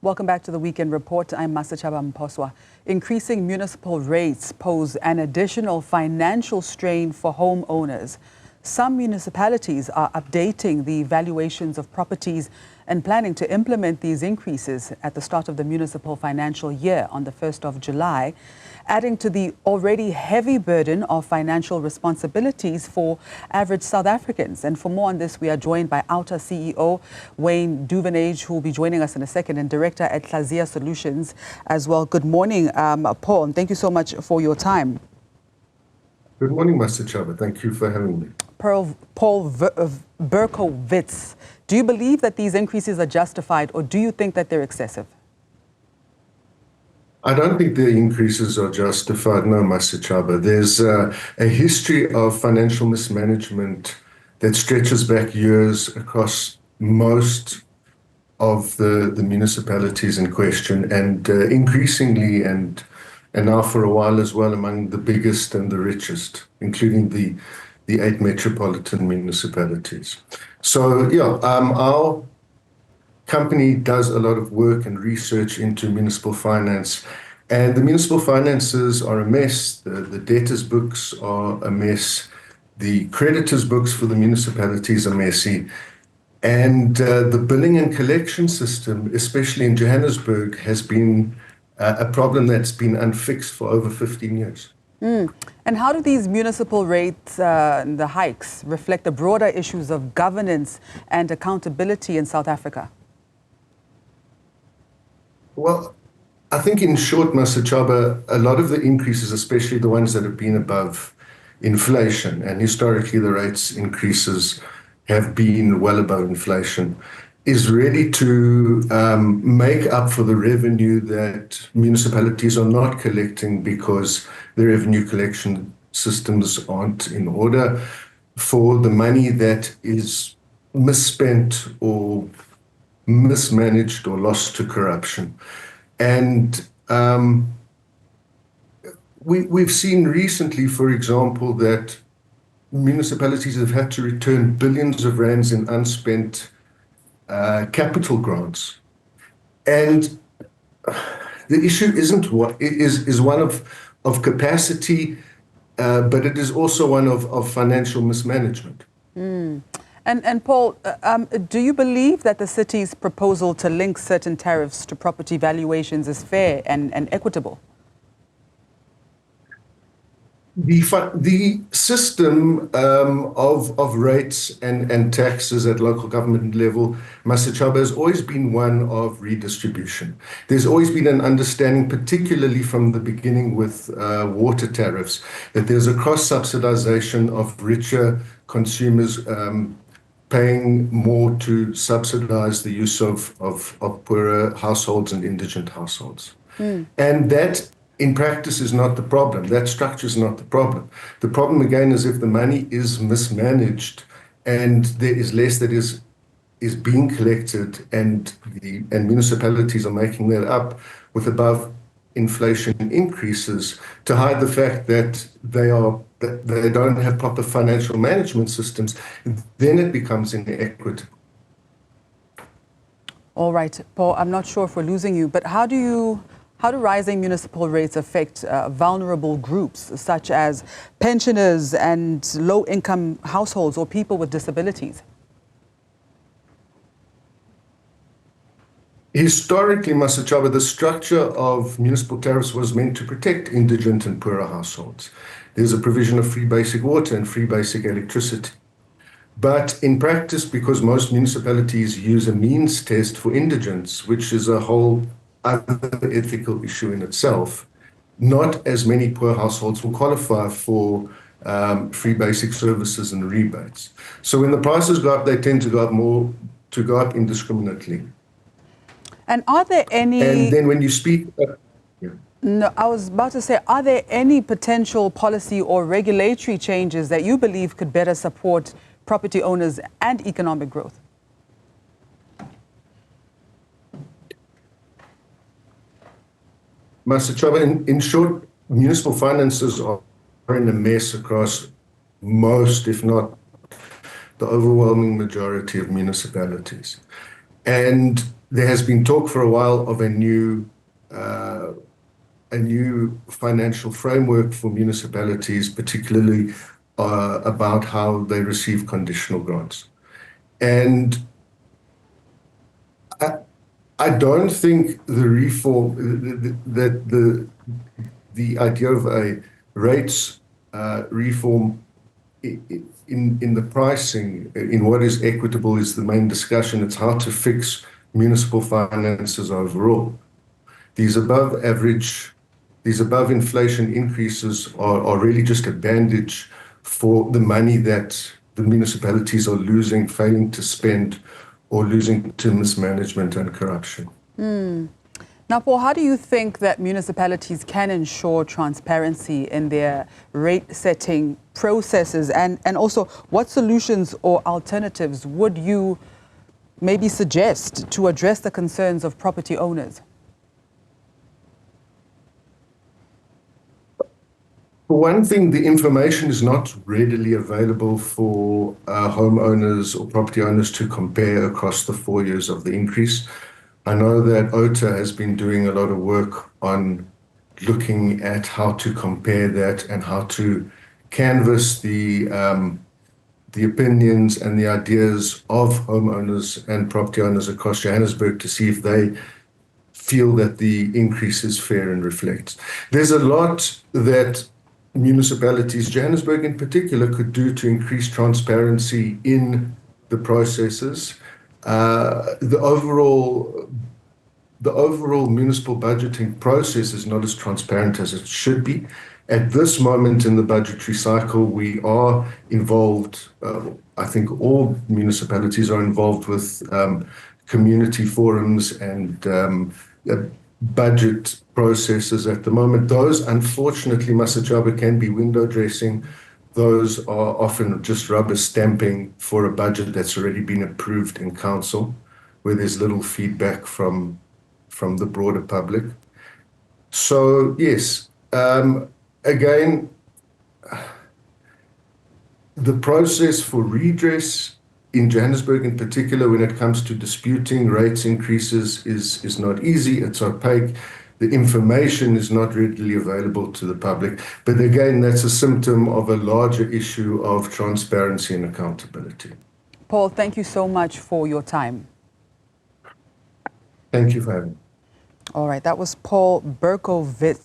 Welcome back to the Weekend Report. I'm Masachaba Mposwa. Increasing municipal rates pose an additional financial strain for homeowners. Some municipalities are updating the valuations of properties and planning to implement these increases at the start of the municipal financial year on the 1st of July, adding to the already heavy burden of financial responsibilities for average South Africans. And for more on this, we are joined by Outer CEO Wayne Duvenage, who will be joining us in a second, and Director at Hlaziya Solutions as well. Good morning, Paul, and thank you so much for your time. Good morning, Master Chaba. Thank you for having me. Paul Berkowitz, do you believe that these increases are justified, or do you think that they're excessive? I don't think the increases are justified, no, Master Chaba. There's a history of financial mismanagement that stretches back years across most of the municipalities in question, and increasingly and now for a while as well among the biggest and the richest, including the 8 metropolitan municipalities. So, our company does a lot of work and research into municipal finance, and the municipal finances are a mess. The debtors' books are a mess. The creditors' books for the municipalities are messy. And the billing and collection system, especially in Johannesburg, has been a problem that's been unfixed for over 15 years. And how do these municipal rates, the hikes, reflect the broader issues of governance and accountability in South Africa? Well, I think in short, Master Chaba, a lot of the increases, especially the ones that have been above inflation, and historically the rates increases have been well above inflation, is really to make up for the revenue that municipalities are not collecting because the revenue collection systems aren't in order, for the money that is misspent or mismanaged or lost to corruption. And we've seen recently, for example, that municipalities have had to return billions of rands in unspent capital grants. And the issue is one of capacity, but it is also one of financial mismanagement. And Paul, do you believe that the city's proposal to link certain tariffs to property valuations is fair and equitable? The system of rates and taxes at local government level, Master Chaba, has always been one of redistribution. There's always been an understanding, particularly from the beginning with water tariffs, that there's a cross-subsidization of richer consumers paying more to subsidize the use of poorer households and indigent households. And that, in practice, is not the problem. That structure is not the problem. The problem, again, is if the money is mismanaged and there is less that is being collected, and municipalities are making that up with above inflation increases to hide the fact that they don't have proper financial management systems, then it becomes inequitable. All right, Paul, I'm not sure if we're losing you, but how do rising municipal rates affect vulnerable groups such as pensioners and low-income households or people with disabilities? Historically, Master Chaba, the structure of municipal tariffs was meant to protect indigent and poorer households. There's a provision of free basic water and free basic electricity. But in practice, because most municipalities use a means test for indigents, which is a whole other ethical issue in itself, not as many poor households will qualify for free basic services and rebates. So when the prices go up, they tend to go up indiscriminately. And are there any... And then when you speak... No, I was about to say, are there any potential policy or regulatory changes that you believe could better support property owners and economic growth? Master Chaba, in short, municipal finances are in a mess across most, if not the overwhelming majority of municipalities. And there has been talk for a while of a new financial framework for municipalities, particularly about how they receive conditional grants. And I don't think the reform, that the idea of a rates reform in the pricing, in what is equitable, is the main discussion. It's how to fix municipal finances overall. These above inflation increases are really just a bandage for the money that the municipalities are losing, failing to spend, or losing to mismanagement and corruption. Now, Paul, how do you think that municipalities can ensure transparency in their rate-setting processes? And also, what solutions or alternatives would you maybe suggest to address the concerns of property owners? For one thing, the information is not readily available for homeowners or property owners to compare across the 4 years of the increase. I know that OTA has been doing a lot of work on looking at how to compare that and how to canvass the opinions and the ideas of homeowners and property owners across Johannesburg to see if they feel that the increase is fair and reflects. There's a lot that municipalities, Johannesburg in particular, could do to increase transparency in the processes. The overall municipal budgeting process is not as transparent as it should be. At this moment in the budgetary cycle, we are involved, I think all municipalities are involved with community forums and budget processes at the moment. Those, unfortunately, Masachaba, can be window dressing. Those are often just rubber stamping for a budget that's already been approved in council, where there's little feedback from the broader public. So yes, again, the process for redress in Johannesburg in particular, when it comes to disputing rates increases, is not easy. It's opaque. The information is not readily available to the public. But again, that's a symptom of a larger issue of transparency and accountability. Paul, thank you so much for your time. Thank you for having me. All right, that was Paul Berkowitz.